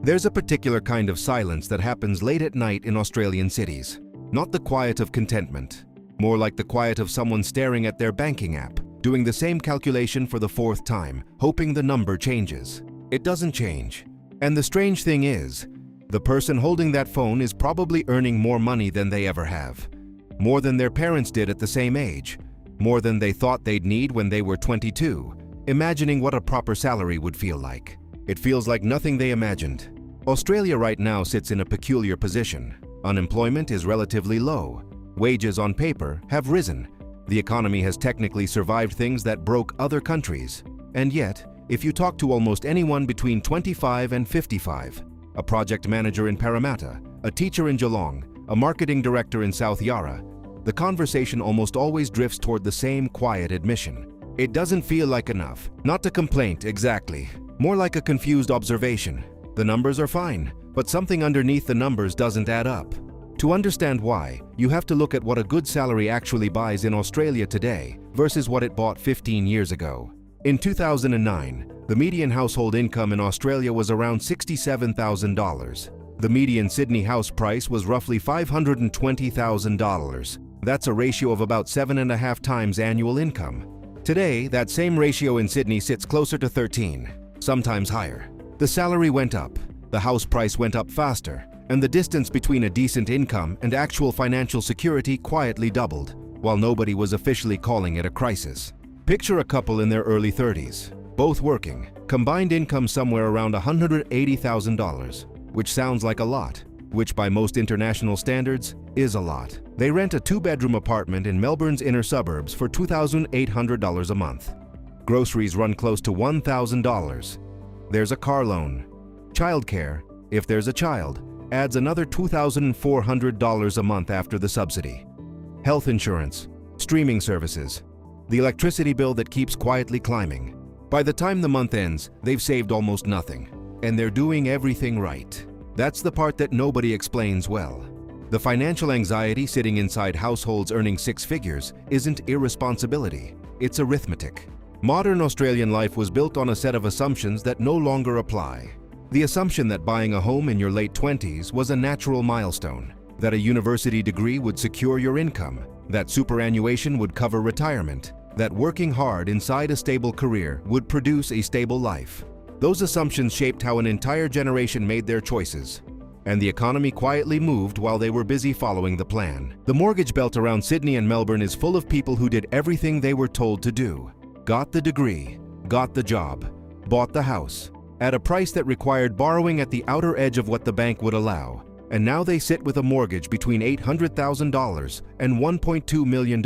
There's a particular kind of silence that happens late at night in Australian cities. Not the quiet of contentment, more like the quiet of someone staring at their banking app, doing the same calculation for the fourth time, hoping the number changes. It doesn't change. And the strange thing is, the person holding that phone is probably earning more money than they ever have. More than their parents did at the same age. More than they thought they'd need when they were 22, imagining what a proper salary would feel like. It feels like nothing they imagined. Australia right now sits in a peculiar position. Unemployment is relatively low. Wages on paper have risen. The economy has technically survived things that broke other countries. And yet, if you talk to almost anyone between 25 and 55, a project manager in Parramatta, a teacher in Geelong, a marketing director in South Yarra, the conversation almost always drifts toward the same quiet admission. It doesn't feel like enough. Not a complaint, exactly. More like a confused observation. The numbers are fine, but something underneath the numbers doesn't add up. To understand why, you have to look at what a good salary actually buys in Australia today versus what it bought 15 years ago. In 2009, the median household income in Australia was around $67,000. The median Sydney house price was roughly $520,000. That's a ratio of about 7.5 times annual income. Today, that same ratio in Sydney sits closer to 13, sometimes higher. The salary went up, the house price went up faster, and the distance between a decent income and actual financial security quietly doubled, while nobody was officially calling it a crisis. Picture a couple in their early 30s, both working, combined income somewhere around $180,000, which sounds like a lot, which by most international standards is a lot. They rent a 2-bedroom apartment in Melbourne's inner suburbs for $2,800 a month. Groceries run close to $1,000. There's a car loan. Childcare, if there's a child, adds another $2,400 a month after the subsidy. Health insurance, streaming services, the electricity bill that keeps quietly climbing. By the time the month ends, they've saved almost nothing, and they're doing everything right. That's the part that nobody explains well. The financial anxiety sitting inside households earning 6 figures isn't irresponsibility, it's arithmetic. Modern Australian life was built on a set of assumptions that no longer apply. The assumption that buying a home in your late 20s was a natural milestone, that a university degree would secure your income, that superannuation would cover retirement, that working hard inside a stable career would produce a stable life. Those assumptions shaped how an entire generation made their choices, and the economy quietly moved while they were busy following the plan. The mortgage belt around Sydney and Melbourne is full of people who did everything they were told to do. Got the degree, got the job, bought the house, at a price that required borrowing at the outer edge of what the bank would allow. And now they sit with a mortgage between $800,000 and $1.2 million,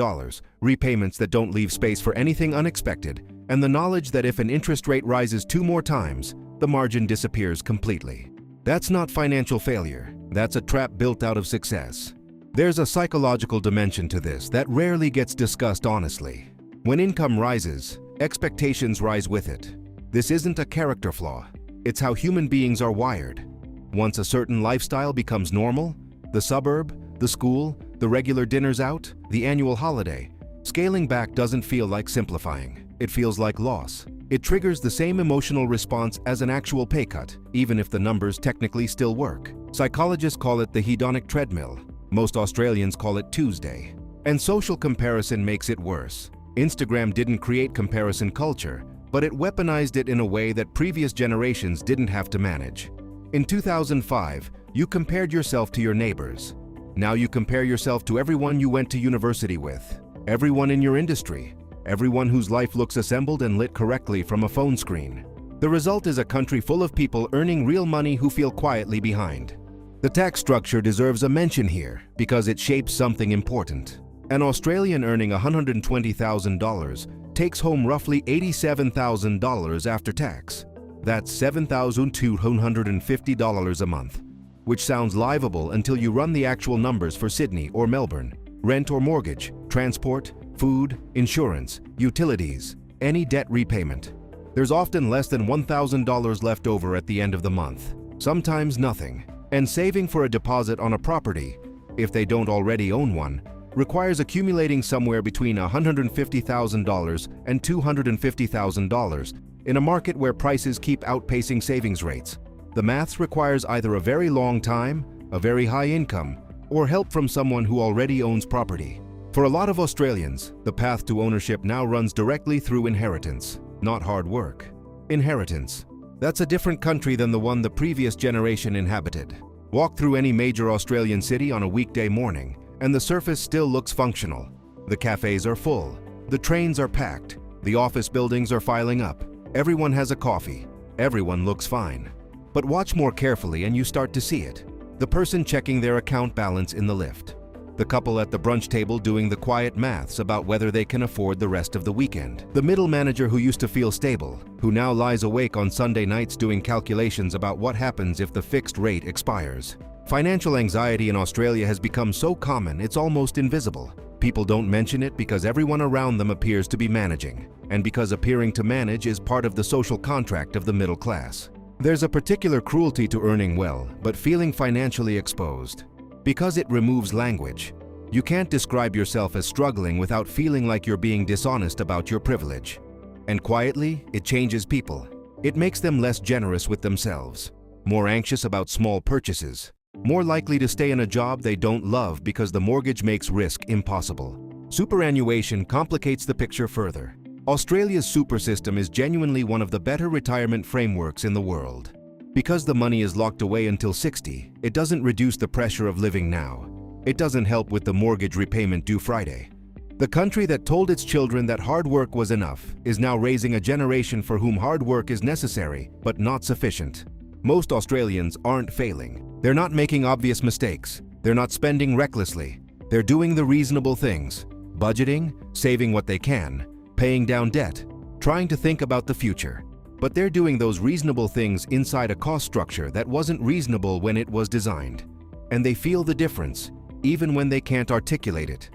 repayments that don't leave space for anything unexpected, and the knowledge that if an interest rate rises 2 more times, the margin disappears completely. That's not financial failure, that's a trap built out of success. There's a psychological dimension to this that rarely gets discussed honestly. When income rises, expectations rise with it. This isn't a character flaw, it's how human beings are wired. Once a certain lifestyle becomes normal, the suburb, the school, the regular dinners out, the annual holiday, scaling back doesn't feel like simplifying. It feels like loss. It triggers the same emotional response as an actual pay cut, even if the numbers technically still work. Psychologists call it the hedonic treadmill. Most Australians call it Tuesday. And social comparison makes it worse. Instagram didn't create comparison culture, but it weaponized it in a way that previous generations didn't have to manage. In 2005, you compared yourself to your neighbors. Now you compare yourself to everyone you went to university with, everyone in your industry, everyone whose life looks assembled and lit correctly from a phone screen. The result is a country full of people earning real money who feel quietly behind. The tax structure deserves a mention here because it shapes something important. An Australian earning $120,000 takes home roughly $87,000 after tax. That's $7,250 a month, which sounds livable until you run the actual numbers for Sydney or Melbourne. Rent or mortgage, transport, food, insurance, utilities, any debt repayment. There's often less than $1,000 left over at the end of the month, sometimes nothing. And saving for a deposit on a property, if they don't already own one, requires accumulating somewhere between $150,000 and $250,000 in a market where prices keep outpacing savings rates. The maths requires either a very long time, a very high income, or help from someone who already owns property. For a lot of Australians, the path to ownership now runs directly through inheritance, not hard work. Inheritance. That's a different country than the one the previous generation inhabited. Walk through any major Australian city on a weekday morning, and the surface still looks functional. The cafes are full, the trains are packed, the office buildings are filing up, everyone has a coffee, everyone looks fine. But watch more carefully and you start to see it. The person checking their account balance in the lift. The couple at the brunch table doing the quiet maths about whether they can afford the rest of the weekend. The middle manager who used to feel stable, who now lies awake on Sunday nights doing calculations about what happens if the fixed rate expires. Financial anxiety in Australia has become so common it's almost invisible. People don't mention it because everyone around them appears to be managing, and because appearing to manage is part of the social contract of the middle class. There's a particular cruelty to earning well, but feeling financially exposed. Because it removes language. You can't describe yourself as struggling without feeling like you're being dishonest about your privilege. And quietly, it changes people. It makes them less generous with themselves, more anxious about small purchases, more likely to stay in a job they don't love because the mortgage makes risk impossible. Superannuation complicates the picture further. Australia's super system is genuinely one of the better retirement frameworks in the world. Because the money is locked away until 60, it doesn't reduce the pressure of living now. It doesn't help with the mortgage repayment due Friday. The country that told its children that hard work was enough is now raising a generation for whom hard work is necessary but not sufficient. Most Australians aren't failing. They're not making obvious mistakes. They're not spending recklessly. They're doing the reasonable things. Budgeting, saving what they can, paying down debt, trying to think about the future. But they're doing those reasonable things inside a cost structure that wasn't reasonable when it was designed. And they feel the difference, even when they can't articulate it.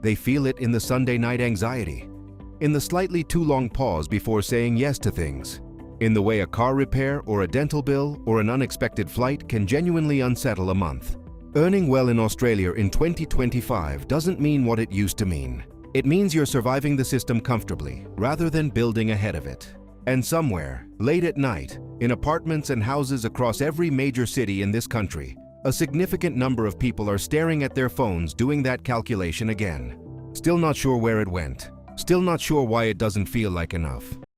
They feel it in the Sunday night anxiety, in the slightly too long pause before saying yes to things, in the way a car repair or a dental bill or an unexpected flight can genuinely unsettle a month. Earning well in Australia in 2025 doesn't mean what it used to mean. It means you're surviving the system comfortably, rather than building ahead of it. And somewhere, late at night, in apartments and houses across every major city in this country, a significant number of people are staring at their phones doing that calculation again. Still not sure where it went. Still not sure why it doesn't feel like enough.